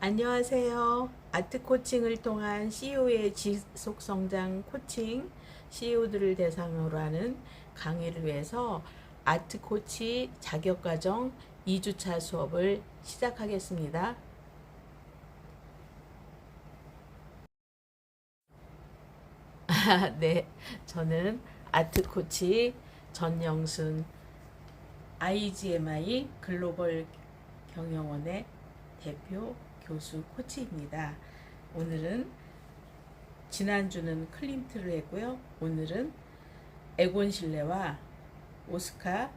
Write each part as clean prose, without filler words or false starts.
안녕하세요. 아트 코칭을 통한 CEO의 지속 성장 코칭, CEO들을 대상으로 하는 강의를 위해서 아트 코치 자격과정 2주차 수업을 시작하겠습니다. 네, 저는 아트 코치 전영순 IGMI 글로벌 경영원의 대표 교수 코치입니다. 오늘은 지난주는 클림트를 했고요. 오늘은 에곤 실레와 오스카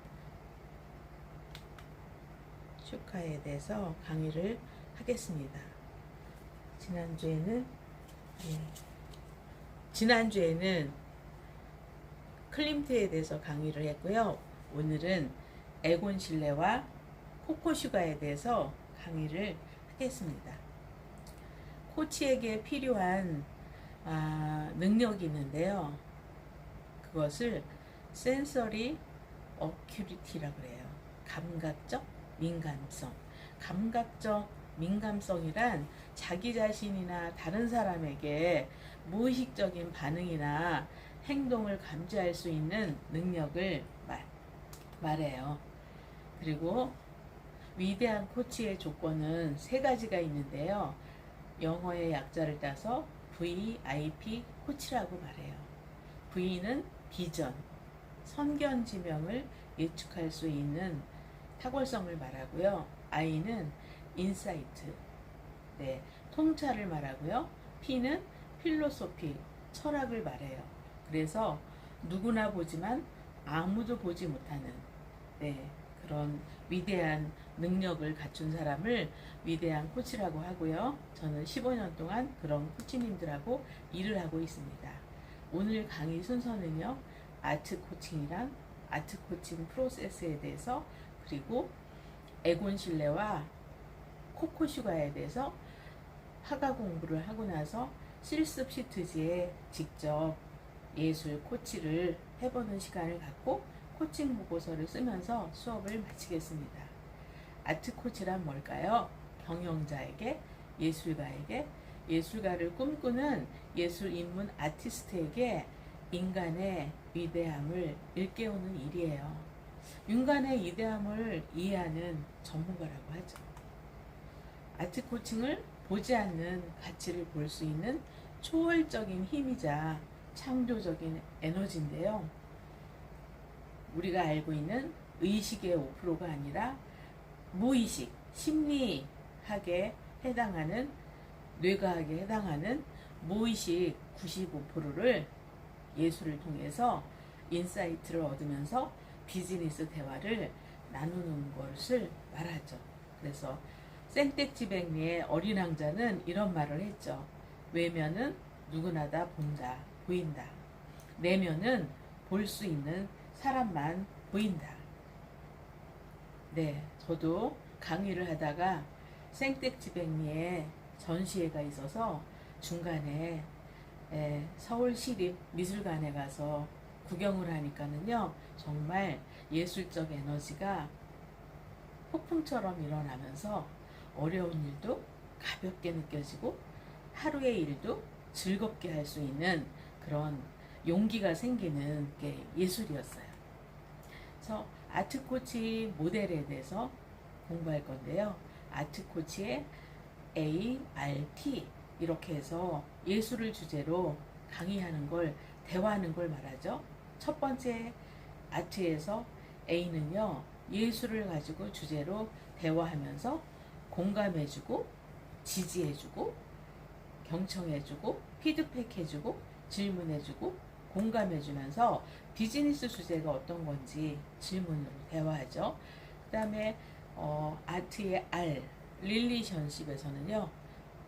슈카에 대해서 강의를 하겠습니다. 지난주에는 클림트에 대해서 강의를 했고요. 오늘은 에곤 실레와 코코 슈가에 대해서 강의를 하겠습니다. 코치에게 필요한 능력이 있는데요. 그것을 센서리 어큐리티라고 해요. 감각적 민감성. 감각적 민감성이란 자기 자신이나 다른 사람에게 무의식적인 반응이나 행동을 감지할 수 있는 능력을 말해요. 그리고 위대한 코치의 조건은 세 가지가 있는데요. 영어의 약자를 따서 VIP 코치라고 말해요. V는 비전, 선견지명을 예측할 수 있는 탁월성을 말하고요. I는 인사이트, 통찰을 말하고요. P는 필로소피, 철학을 말해요. 그래서 누구나 보지만 아무도 보지 못하는 그런 위대한 능력을 갖춘 사람을 위대한 코치라고 하고요. 저는 15년 동안 그런 코치님들하고 일을 하고 있습니다. 오늘 강의 순서는요. 아트 코칭이란 아트 코칭 프로세스에 대해서, 그리고 에곤 실레와 코코 슈가에 대해서 학과 공부를 하고 나서 실습 시트지에 직접 예술 코치를 해보는 시간을 갖고 코칭 보고서를 쓰면서 수업을 마치겠습니다. 아트 코치란 뭘까요? 경영자에게, 예술가에게, 예술가를 꿈꾸는 예술 인문 아티스트에게 인간의 위대함을 일깨우는 일이에요. 인간의 위대함을 이해하는 전문가라고 하죠. 아트 코칭을 보지 않는 가치를 볼 수 있는 초월적인 힘이자 창조적인 에너지인데요. 우리가 알고 있는 의식의 5%가 아니라 무의식, 심리학에 해당하는, 뇌과학에 해당하는 무의식 95%를 예술을 통해서 인사이트를 얻으면서 비즈니스 대화를 나누는 것을 말하죠. 그래서 생텍쥐백리의 어린 왕자는 이런 말을 했죠. 외면은 누구나 다 본다, 보인다. 내면은 볼 수 있는 사람만 보인다. 저도 강의를 하다가 생텍쥐백리의 전시회가 있어서 중간에 서울시립미술관에 가서 구경을 하니까는요, 정말 예술적 에너지가 폭풍처럼 일어나면서 어려운 일도 가볍게 느껴지고 하루의 일도 즐겁게 할 수 있는 그런 용기가 생기는 게 예술이었어요. 그래서 아트 코치 모델에 대해서 공부할 건데요. 아트 코치의 ART 이렇게 해서 예술을 주제로 강의하는 걸, 대화하는 걸 말하죠. 첫 번째 아트에서 A는요, 예술을 가지고 주제로 대화하면서 공감해주고, 지지해주고, 경청해주고, 피드백해주고, 질문해주고, 공감해주면서 비즈니스 주제가 어떤 건지 질문으로 대화하죠. 그 다음에 아트의 R, 릴리션십에서는요,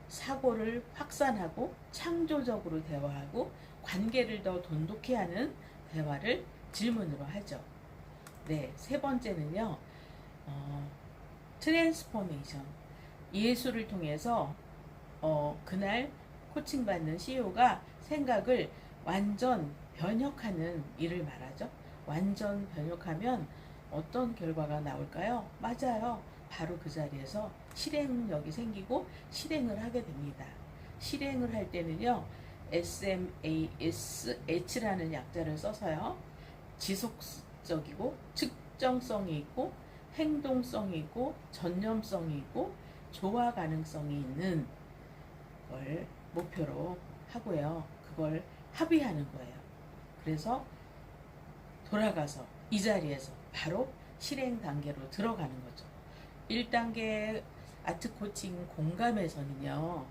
사고를 확산하고 창조적으로 대화하고 관계를 더 돈독히 하는 대화를 질문으로 하죠. 세 번째는요, 트랜스포메이션. 예술을 통해서 그날 코칭받는 CEO가 생각을 완전 변혁하는 일을 말하죠. 완전 변혁하면 어떤 결과가 나올까요? 맞아요. 바로 그 자리에서 실행력이 생기고 실행을 하게 됩니다. 실행을 할 때는요, SMASH라는 약자를 써서요, 지속적이고 측정성이 있고 행동성이 있고 전념성이 있고 조화 가능성이 있는 걸 목표로 하고요. 그걸 합의하는 거예요. 그래서 돌아가서 이 자리에서 바로 실행 단계로 들어가는 거죠. 1단계 아트 코칭 공감에서는요,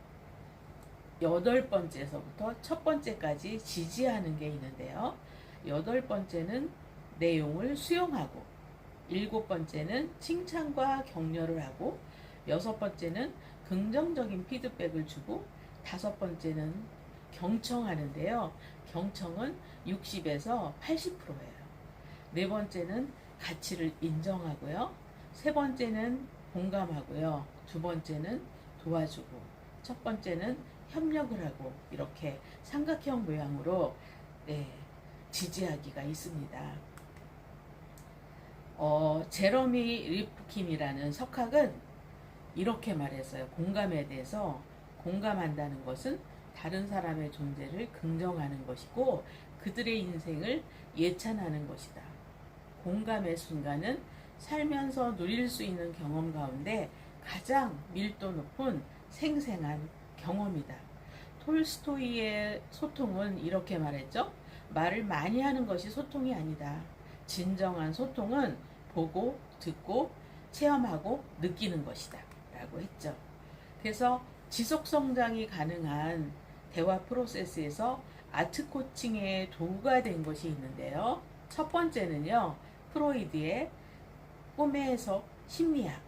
8번째에서부터 첫 번째까지 지지하는 게 있는데요. 8번째는 내용을 수용하고, 7번째는 칭찬과 격려를 하고, 6번째는 긍정적인 피드백을 주고, 5번째는 경청하는데요. 경청은 60에서 80%예요. 4번째는 가치를 인정하고요. 3번째는 공감하고요. 2번째는 도와주고, 첫 번째는 협력을 하고, 이렇게 삼각형 모양으로 지지하기가 있습니다. 제러미 리프킨이라는 석학은 이렇게 말했어요. 공감에 대해서, 공감한다는 것은 다른 사람의 존재를 긍정하는 것이고 그들의 인생을 예찬하는 것이다. 공감의 순간은 살면서 누릴 수 있는 경험 가운데 가장 밀도 높은 생생한 경험이다. 톨스토이의 소통은 이렇게 말했죠. 말을 많이 하는 것이 소통이 아니다. 진정한 소통은 보고 듣고 체험하고 느끼는 것이다 라고 했죠. 그래서 지속성장이 가능한 대화 프로세스에서 아트 코칭의 도구가 된 것이 있는데요. 첫 번째는요, 프로이드의 꿈의 해석 심리학.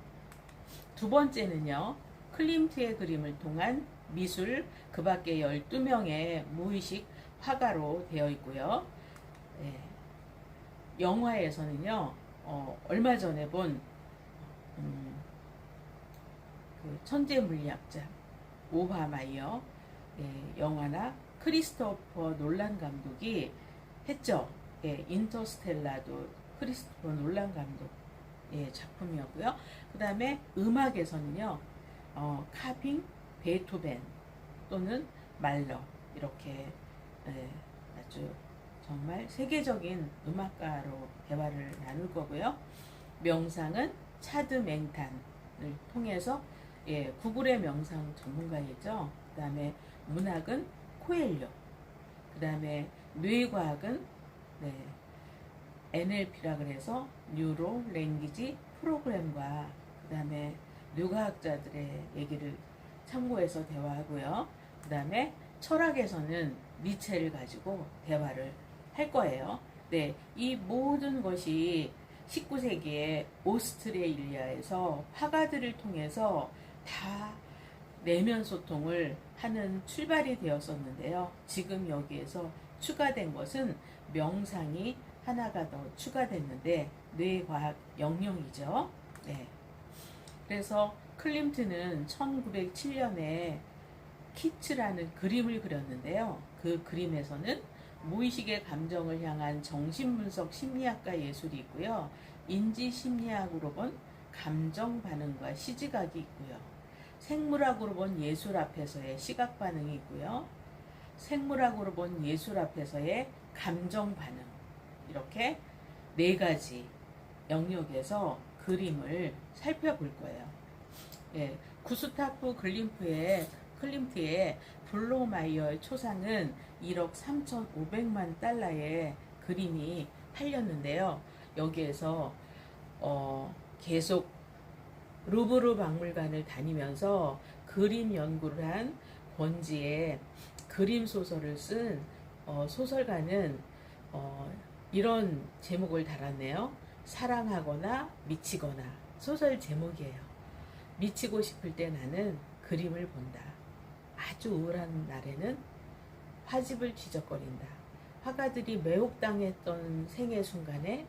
2번째는요, 클림트의 그림을 통한 미술, 그 밖에 12명의 무의식 화가로 되어 있고요. 영화에서는요, 얼마 전에 본 그 천재 물리학자 오하마이어 영화나 크리스토퍼 놀란 감독이 했죠. 인터스텔라도 크리스토퍼 놀란 감독 작품이었고요. 그 다음에 음악에서는요, 카빙, 베토벤 또는 말러, 이렇게 아주 정말 세계적인 음악가로 대화를 나눌 거고요. 명상은 차드 맹탄을 통해서 구글의 명상 전문가이죠. 그 다음에 문학은 코엘료, 그 다음에 뇌과학은 NLP라 그래서 뉴로 랭귀지 프로그램과 그 다음에 뇌과학자들의 얘기를 참고해서 대화하고요. 그 다음에 철학에서는 니체를 가지고 대화를 할 거예요. 이 모든 것이 19세기의 오스트레일리아에서 화가들을 통해서 다 내면 소통을 하는 출발이 되었었는데요. 지금 여기에서 추가된 것은 명상이 하나가 더 추가됐는데 뇌과학 영역이죠. 그래서 클림트는 1907년에 키츠라는 그림을 그렸는데요. 그 그림에서는 무의식의 감정을 향한 정신분석 심리학과 예술이 있고요. 인지심리학으로 본 감정 반응과 시지각이 있고요. 생물학으로 본 예술 앞에서의 시각 반응이 있고요. 생물학으로 본 예술 앞에서의 감정 반응, 이렇게 4가지 영역에서 그림을 살펴볼 거예요. 구스타프 클림트의 블로마이어의 초상은 1억 3,500만 달러의 그림이 팔렸는데요. 여기에서 계속 루브르 박물관을 다니면서 그림 연구를 한 권지의 그림 소설을 쓴 소설가는 이런 제목을 달았네요. 사랑하거나 미치거나. 소설 제목이에요. 미치고 싶을 때 나는 그림을 본다. 아주 우울한 날에는 화집을 뒤적거린다. 화가들이 매혹당했던 생애 순간에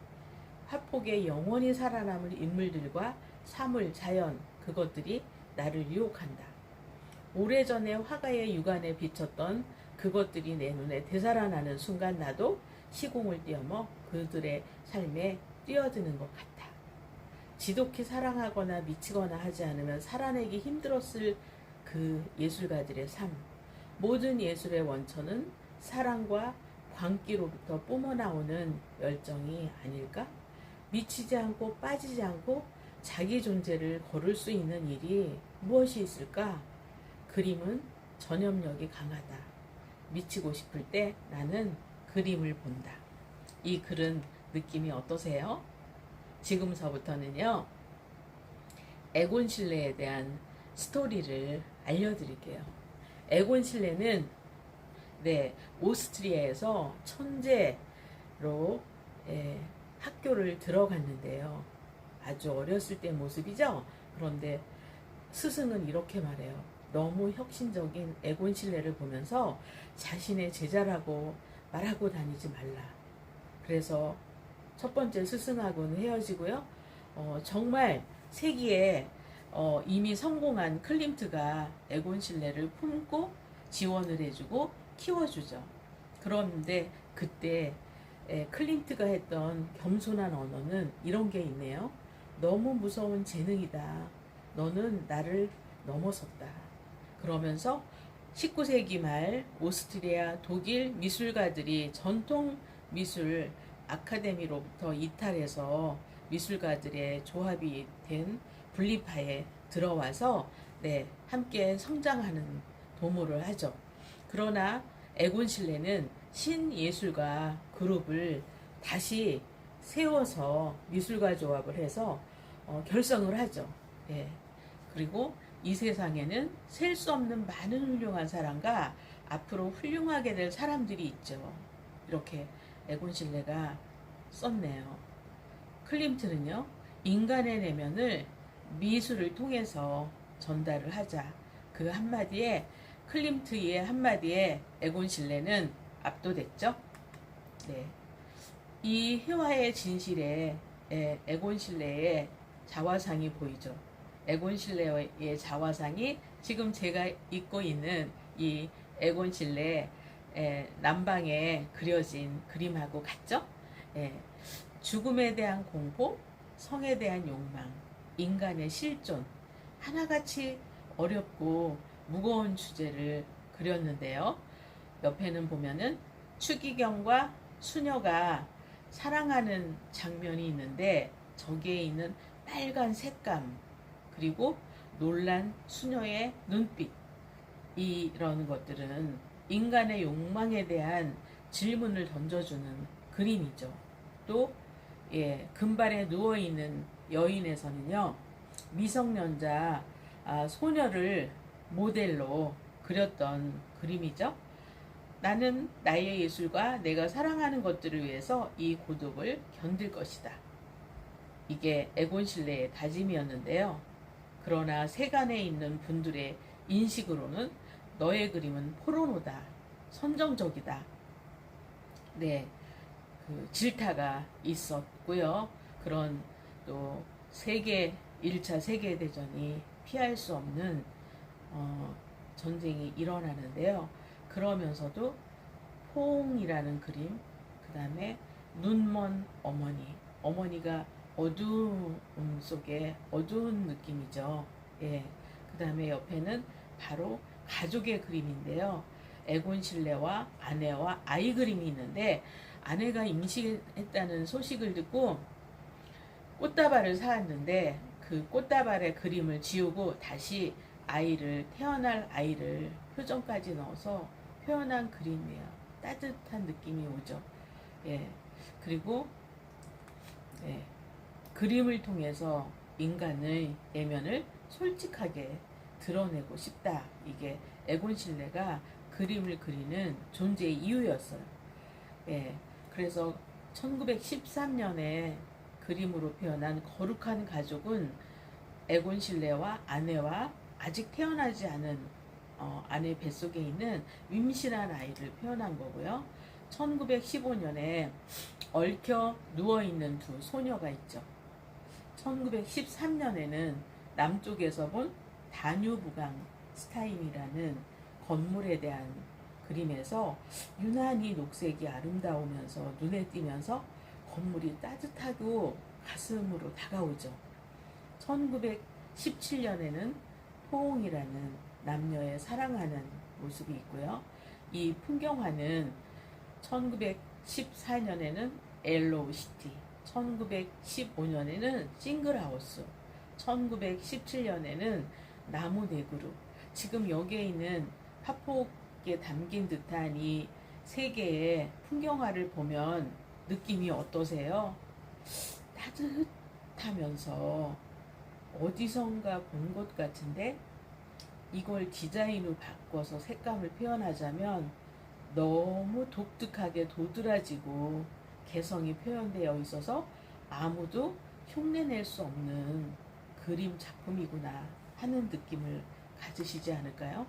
화폭에 영원히 살아남을 인물들과 사물, 자연, 그것들이 나를 유혹한다. 오래전에 화가의 육안에 비쳤던 그것들이 내 눈에 되살아나는 순간 나도 시공을 뛰어넘어 그들의 삶에 뛰어드는 것 같다. 지독히 사랑하거나 미치거나 하지 않으면 살아내기 힘들었을 그 예술가들의 삶. 모든 예술의 원천은 사랑과 광기로부터 뿜어나오는 열정이 아닐까? 미치지 않고 빠지지 않고 자기 존재를 거를 수 있는 일이 무엇이 있을까? 그림은 전염력이 강하다. 미치고 싶을 때 나는 그림을 본다. 이 글은 느낌이 어떠세요? 지금서부터는요, 에곤 실레에 대한 스토리를 알려드릴게요. 에곤 실레는 오스트리아에서 천재로 학교를 들어갔는데요. 아주 어렸을 때 모습이죠. 그런데 스승은 이렇게 말해요. 너무 혁신적인 에곤 실레를 보면서 자신의 제자라고 말하고 다니지 말라. 그래서 첫 번째 스승하고는 헤어지고요. 정말 세기에 이미 성공한 클림트가 에곤 실레를 품고 지원을 해주고 키워주죠. 그런데 그때 클림트가 했던 겸손한 언어는 이런 게 있네요. 너무 무서운 재능이다. 너는 나를 넘어섰다. 그러면서 19세기 말 오스트리아, 독일 미술가들이 전통 미술 아카데미로부터 이탈해서 미술가들의 조합이 된 분리파에 들어와서 함께 성장하는 도모를 하죠. 그러나 에곤 실레는 신예술가 그룹을 다시 세워서 미술가 조합을 해서 결성을 하죠. 그리고 이 세상에는 셀 수 없는 많은 훌륭한 사람과 앞으로 훌륭하게 될 사람들이 있죠. 이렇게 에곤 실레가 썼네요. 클림트는요, 인간의 내면을 미술을 통해서 전달을 하자. 그 한마디에, 클림트의 한마디에 에곤 실레는 압도됐죠. 이 회화의 진실에 에곤 실레의 자화상이 보이죠. 에곤 실레의 자화상이 지금 제가 입고 있는 이 에곤 실레 남방에 그려진 그림하고 같죠? 죽음에 대한 공포, 성에 대한 욕망, 인간의 실존, 하나같이 어렵고 무거운 주제를 그렸는데요. 옆에는 보면은 추기경과 수녀가 사랑하는 장면이 있는데 저기에 있는 빨간 색감 그리고 놀란 수녀의 눈빛, 이런 것들은 인간의 욕망에 대한 질문을 던져주는 그림이죠. 또 금발에 누워있는 여인에서는요, 미성년자 소녀를 모델로 그렸던 그림이죠. 나는 나의 예술과 내가 사랑하는 것들을 위해서 이 고독을 견딜 것이다. 이게 에곤 실레의 다짐이었는데요. 그러나 세간에 있는 분들의 인식으로는 너의 그림은 포르노다, 선정적이다. 그 질타가 있었고요. 그런 또 1차 세계대전이 피할 수 없는 전쟁이 일어나는데요. 그러면서도 포옹이라는 그림, 그 다음에 눈먼 어머니가 어두움 속에 어두운 느낌이죠. 그 다음에 옆에는 바로 가족의 그림인데요. 에곤 실레와 아내와 아이 그림이 있는데, 아내가 임신했다는 소식을 듣고 꽃다발을 사왔는데 그 꽃다발의 그림을 지우고 다시 태어날 아이를 표정까지 넣어서 표현한 그림이에요. 따뜻한 느낌이 오죠. 그리고 그림을 통해서 인간의 내면을 솔직하게 드러내고 싶다. 이게 에곤 실레가 그림을 그리는 존재의 이유였어요. 그래서 1913년에 그림으로 표현한 거룩한 가족은 에곤 실레와 아내와 아직 태어나지 않은 아내 뱃속에 있는 임신한 아이를 표현한 거고요. 1915년에 얽혀 누워있는 두 소녀가 있죠. 1913년에는 남쪽에서 본 다뉴브강 스타인이라는 건물에 대한 그림에서 유난히 녹색이 아름다우면서 눈에 띄면서 건물이 따뜻하고 가슴으로 다가오죠. 1917년에는 포옹이라는 남녀의 사랑하는 모습이 있고요. 이 풍경화는 1914년에는 엘로우시티, 1915년에는 싱글하우스, 1917년에는 나무 네 그룹. 지금 여기에 있는 화폭에 담긴 듯한 이 세 개의 풍경화를 보면 느낌이 어떠세요? 따뜻하면서 어디선가 본 것 같은데, 이걸 디자인으로 바꿔서 색감을 표현하자면 너무 독특하게 도드라지고 개성이 표현되어 있어서 아무도 흉내낼 수 없는 그림 작품이구나 하는 느낌을 가지시지 않을까요?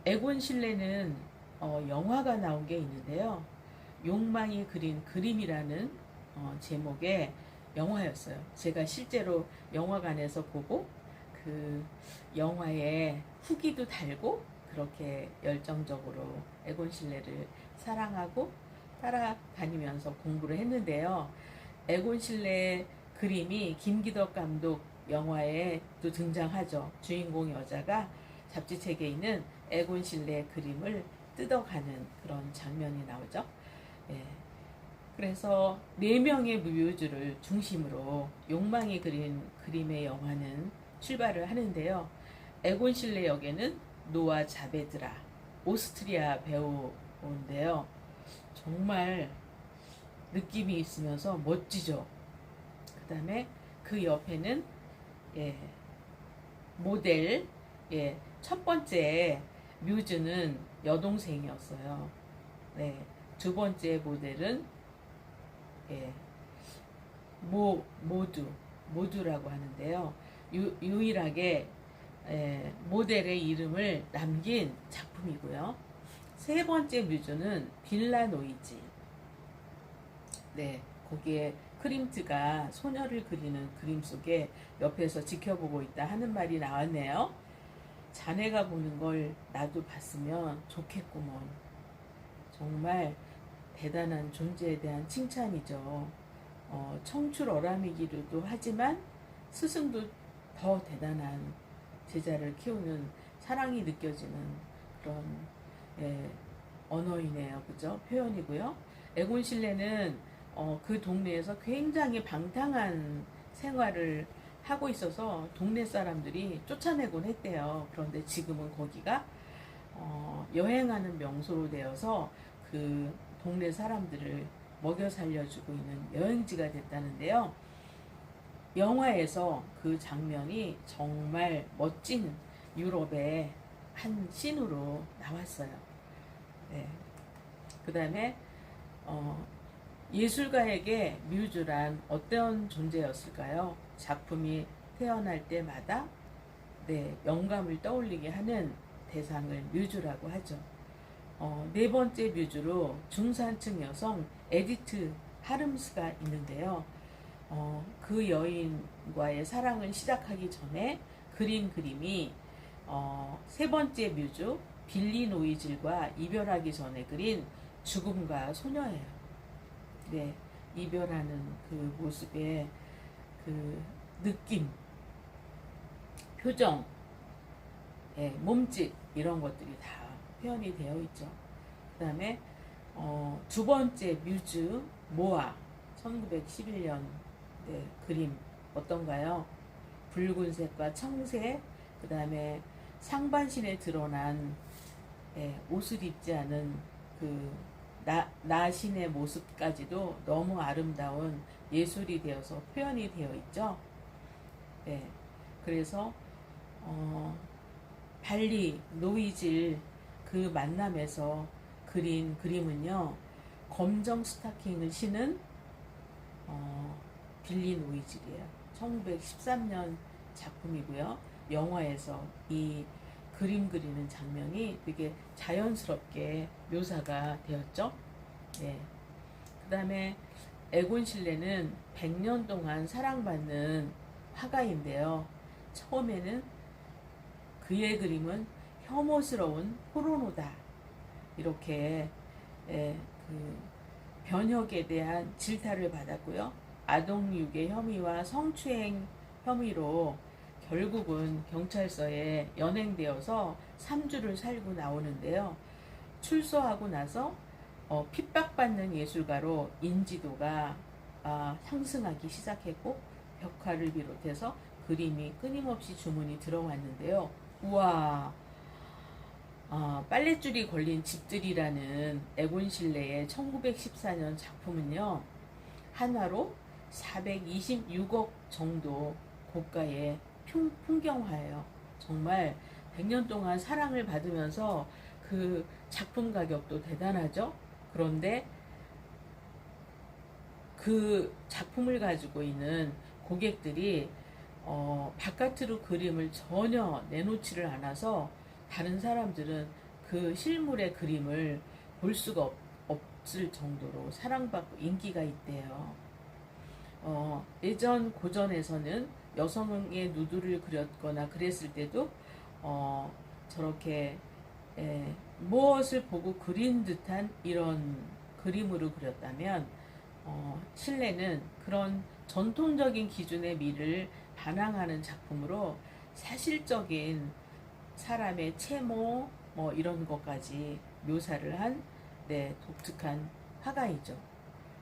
에곤 실레는 영화가 나온 게 있는데요. 욕망이 그린 그림이라는 제목의 영화였어요. 제가 실제로 영화관에서 보고 그 영화에 후기도 달고 그렇게 열정적으로 에곤 실레를 사랑하고 따라다니면서 공부를 했는데요. 에곤 실레의 그림이 김기덕 감독 영화에 또 등장하죠. 주인공 여자가 잡지책에 있는 에곤 실레의 그림을 뜯어가는 그런 장면이 나오죠. 예. 그래서 4명의 뮤즈를 중심으로 욕망이 그린 그림의 영화는 출발을 하는데요. 에곤 실레 역에는 노아 자베드라, 오스트리아 배우인데요. 정말 느낌이 있으면서 멋지죠. 그 다음에 그 옆에는 모델, 첫 번째 뮤즈는 여동생이었어요. 두 번째 모델은 모두라고 하는데요. 유일하게 모델의 이름을 남긴 작품이고요. 세 번째 뮤즈는 빌라 노이지. 거기에 크림트가 소녀를 그리는 그림 속에 옆에서 지켜보고 있다 하는 말이 나왔네요. 자네가 보는 걸 나도 봤으면 좋겠구먼. 정말 대단한 존재에 대한 칭찬이죠. 청출 어람이기도 하지만 스승도 더 대단한 제자를 키우는 사랑이 느껴지는 그런 언어이네요. 그죠? 표현이고요. 에곤 실레는 그 동네에서 굉장히 방탕한 생활을 하고 있어서 동네 사람들이 쫓아내곤 했대요. 그런데 지금은 거기가 여행하는 명소로 되어서 그 동네 사람들을 먹여 살려주고 있는 여행지가 됐다는데요. 영화에서 그 장면이 정말 멋진 유럽의 한 씬으로 나왔어요. 그 다음에 예술가에게 뮤즈란 어떤 존재였을까요? 작품이 태어날 때마다 영감을 떠올리게 하는 대상을 뮤즈라고 하죠. 네 번째 뮤즈로 중산층 여성 에디트 하름스가 있는데요. 그 여인과의 사랑을 시작하기 전에 그린 그림이 세 번째 뮤즈 빌리 노이즐과 이별하기 전에 그린 죽음과 소녀예요. 이별하는 그 모습의 그 느낌, 표정, 몸짓 이런 것들이 다 표현이 되어 있죠. 그 다음에 두 번째 뮤즈 모아 1911년 그림 어떤가요? 붉은색과 청색, 그 다음에 상반신에 드러난 옷을 입지 않은 그 나신의 모습까지도 너무 아름다운 예술이 되어서 표현이 되어 있죠. 그래서 발리 노이즐 그 만남에서 그린 그림은요, 검정 스타킹을 신은 빌리 노이즐이에요. 1913년 작품이고요. 영화에서 이 그림 그리는 장면이 되게 자연스럽게 묘사가 되었죠. 그 다음에 에곤 실레는 100년 동안 사랑받는 화가인데요. 처음에는 그의 그림은 혐오스러운 포르노다. 이렇게 그 변혁에 대한 질타를 받았고요. 아동유괴 혐의와 성추행 혐의로 결국은 경찰서에 연행되어서 3주를 살고 나오는데요. 출소하고 나서 핍박받는 예술가로 인지도가 상승하기 시작했고 벽화를 비롯해서 그림이 끊임없이 주문이 들어왔는데요. 우와, 빨랫줄이 걸린 집들이라는 에곤 실레의 1914년 작품은요, 한화로 426억 정도 고가의 풍경화예요. 정말 100년 동안 사랑을 받으면서 그 작품 가격도 대단하죠. 그런데 그 작품을 가지고 있는 고객들이 바깥으로 그림을 전혀 내놓지를 않아서 다른 사람들은 그 실물의 그림을 볼 수가 없을 정도로 사랑받고 인기가 있대요. 예전 고전에서는 여성의 누드를 그렸거나 그랬을 때도 저렇게 무엇을 보고 그린 듯한 이런 그림으로 그렸다면 실내는 그런 전통적인 기준의 미를 반항하는 작품으로 사실적인 사람의 채모 뭐 이런 것까지 묘사를 한 독특한 화가이죠.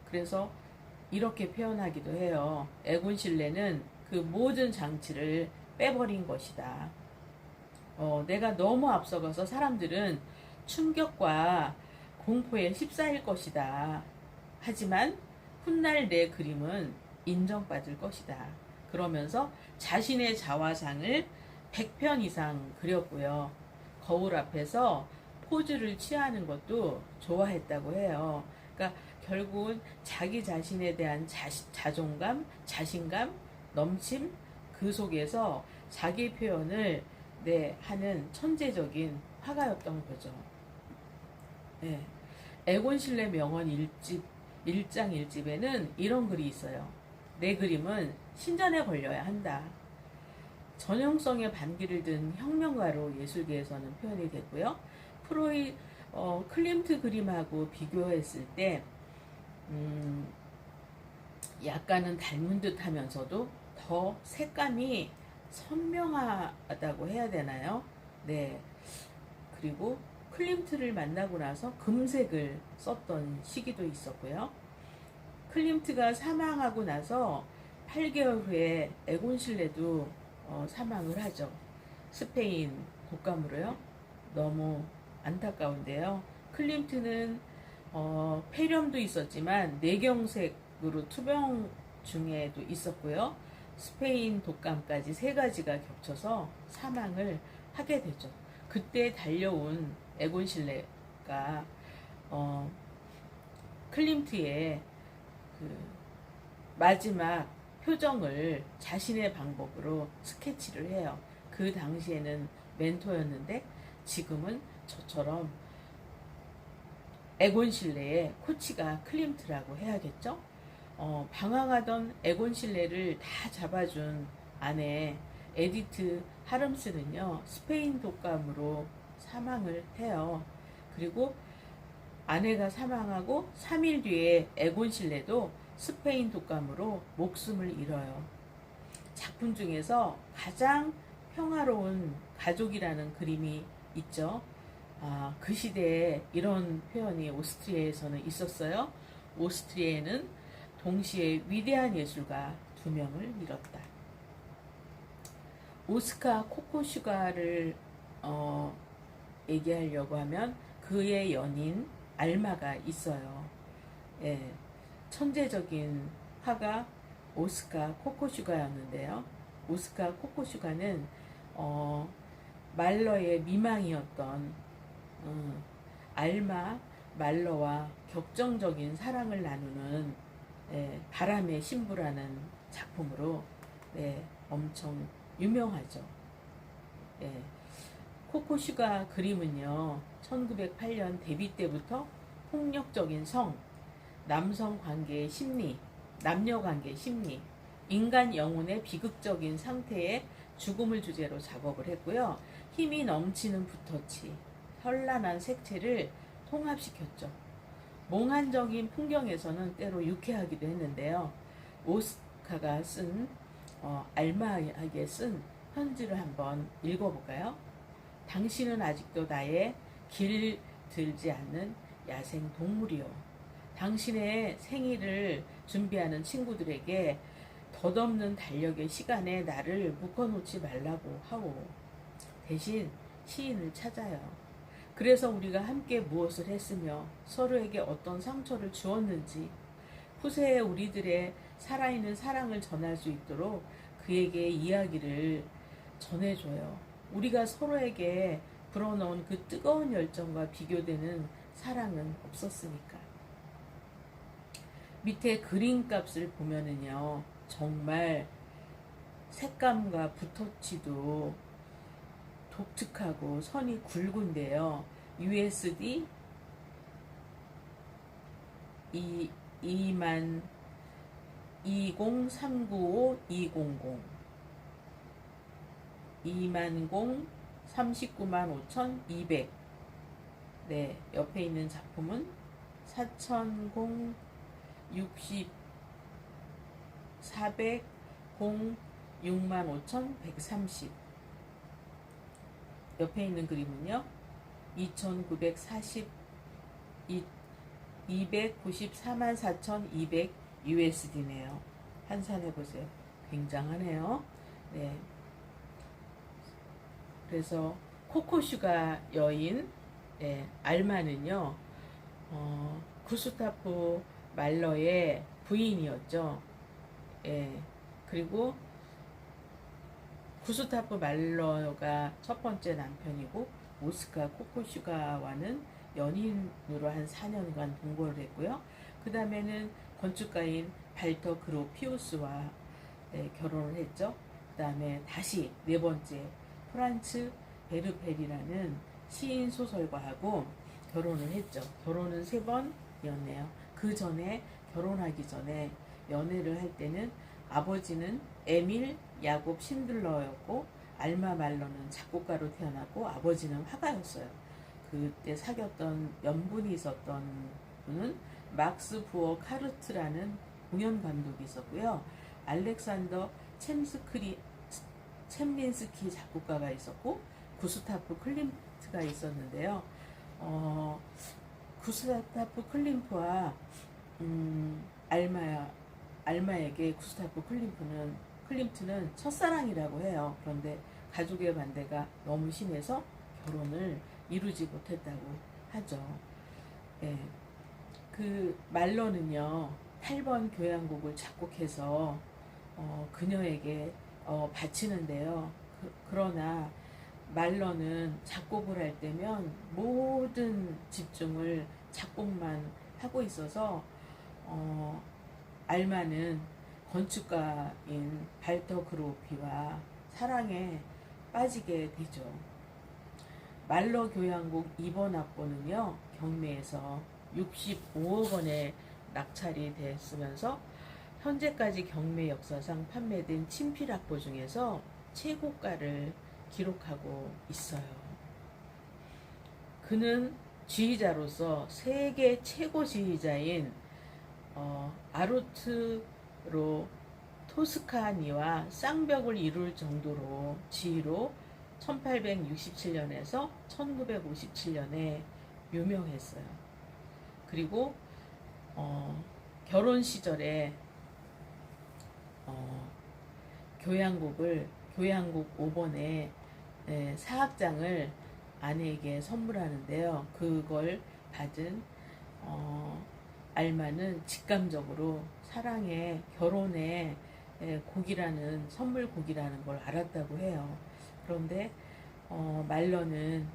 그래서 이렇게 표현하기도 해요. 에곤 실레는 그 모든 장치를 빼버린 것이다. 내가 너무 앞서가서 사람들은 충격과 공포에 휩싸일 것이다. 하지만 훗날 내 그림은 인정받을 것이다. 그러면서 자신의 자화상을 100편 이상 그렸고요. 거울 앞에서 포즈를 취하는 것도 좋아했다고 해요. 그러니까 결국은 자기 자신에 대한 자존감, 자신감, 넘침 그 속에서 자기 표현을 하는 천재적인 화가였던 거죠. 네. 에곤 실레 명언 1장 1집에는 이런 글이 있어요. 내 그림은 신전에 걸려야 한다. 전형성의 반기를 든 혁명가로 예술계에서는 표현이 됐고요. 클림트 그림하고 비교했을 때 약간은 닮은 듯 하면서도 더 색감이 선명하다고 해야 되나요? 네. 그리고 클림트를 만나고 나서 금색을 썼던 시기도 있었고요. 클림트가 사망하고 나서 8개월 후에 에곤 실레도 사망을 하죠. 스페인 독감으로요. 너무 안타까운데요. 클림트는 폐렴도 있었지만 뇌경색으로 투병 중에도 있었고요. 스페인 독감까지 3가지가 겹쳐서 사망을 하게 되죠. 그때 달려온 에곤 실레가 클림트의 그 마지막 표정을 자신의 방법으로 스케치를 해요. 그 당시에는 멘토였는데 지금은 저처럼 에곤 실레의 코치가 클림트라고 해야겠죠. 방황하던 에곤 실레를 다 잡아준 아내 에디트 하름스는요, 스페인 독감으로 사망을 해요. 그리고 아내가 사망하고 3일 뒤에 에곤 실레도 스페인 독감으로 목숨을 잃어요. 작품 중에서 가장 평화로운 가족이라는 그림이 있죠. 그 시대에 이런 표현이 오스트리아에서는 있었어요. 오스트리아에는 동시에 위대한 예술가 2명을 잃었다. 오스카 코코슈가를 얘기하려고 하면 그의 연인 알마가 있어요. 예, 천재적인 화가 오스카 코코슈가였는데요. 오스카 코코슈가는 말러의 미망이었던 알마 말러와 격정적인 사랑을 나누는 바람의 신부라는 작품으로 엄청 유명하죠. 코코슈가 그림은요, 1908년 데뷔 때부터 폭력적인 남성 관계의 심리, 남녀 관계의 심리, 인간 영혼의 비극적인 상태에 죽음을 주제로 작업을 했고요. 힘이 넘치는 붓터치, 현란한 색채를 통합시켰죠. 몽환적인 풍경에서는 때로 유쾌하기도 했는데요. 오스카가 쓴 알마에게 쓴 편지를 한번 읽어볼까요? 당신은 아직도 나의 길 들지 않는 야생 동물이요. 당신의 생일을 준비하는 친구들에게 덧없는 달력의 시간에 나를 묶어놓지 말라고 하오. 대신 시인을 찾아요. 그래서 우리가 함께 무엇을 했으며 서로에게 어떤 상처를 주었는지 후세에 우리들의 살아있는 사랑을 전할 수 있도록 그에게 이야기를 전해줘요. 우리가 서로에게 불어넣은 그 뜨거운 열정과 비교되는 사랑은 없었으니까. 밑에 그림값을 보면은요, 정말 색감과 붓터치도 독특하고 선이 굵은데요. USD 2만 20395-200 2만 395,200. 네, 옆에 있는 작품은 4060 400 65,130. 옆에 있는 그림은요 2940 294,4,200 USD네요. 환산해 보세요. 굉장하네요. 네. 그래서 코코슈가 여인 알마는요 구스타프 말러의 부인이었죠. 그리고 구스타프 말러가 첫 번째 남편이고 오스카 코코슈가와는 연인으로 한 4년간 동거를 했고요. 그 다음에는 건축가인 발터 그로피우스와 결혼을 했죠. 그 다음에 다시 네 번째 프란츠 베르펠이라는 시인 소설가하고 결혼을 했죠. 결혼은 3번이었네요. 그 전에 결혼하기 전에 연애를 할 때는 아버지는 에밀 야곱 신들러였고 알마 말러는 작곡가로 태어났고 아버지는 화가였어요. 그때 사귀었던 연분이 있었던 분은 막스 부어 카르트라는 공연 감독이 있었고요. 알렉산더 쳄린스키 작곡가가 있었고 구스타프 클림트가 있었는데요. 구스타프 클림트와 알마에게 구스타프 클림트는 첫사랑이라고 해요. 그런데 가족의 반대가 너무 심해서 결혼을 이루지 못했다고 하죠. 그 말러는요 8번 교향곡을 작곡해서 그녀에게 바치는데요. 그러나 말러는 작곡을 할 때면 모든 집중을 작곡만 하고 있어서 알마는 건축가인 발터 그로피와 사랑에 빠지게 되죠. 말러 교향곡 2번 악보는요 경매에서 65억 원에 낙찰이 됐으면서 현재까지 경매 역사상 판매된 친필 악보 중에서 최고가를 기록하고 있어요. 그는 지휘자로서 세계 최고 지휘자인 아르투로 토스카니와 쌍벽을 이룰 정도로 지휘로 1867년에서 1957년에 유명했어요. 그리고 결혼 시절에 교향곡 5번에 사악장을 아내에게 선물하는데요. 그걸 받은 알마는 직감적으로 사랑의 결혼의 곡이라는 선물곡이라는 걸 알았다고 해요. 그런데 말러는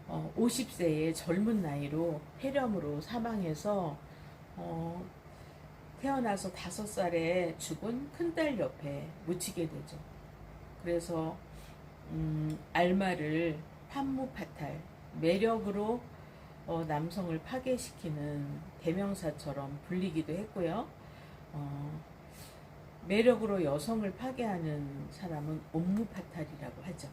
50세의 젊은 나이로 폐렴으로 사망해서 태어나서 5살에 죽은 큰딸 옆에 묻히게 되죠. 그래서 알마를 판무파탈, 매력으로 남성을 파괴시키는 대명사처럼 불리기도 했고요. 매력으로 여성을 파괴하는 사람은 옴무파탈이라고 하죠.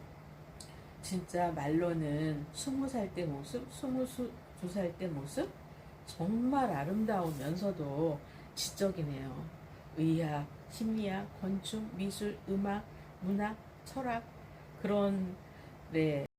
진짜 말로는 20살 때 모습, 22살 때 모습 정말 아름다우면서도 지적이네요. 의학, 심리학, 건축, 미술, 음악, 문학, 철학 그런 네,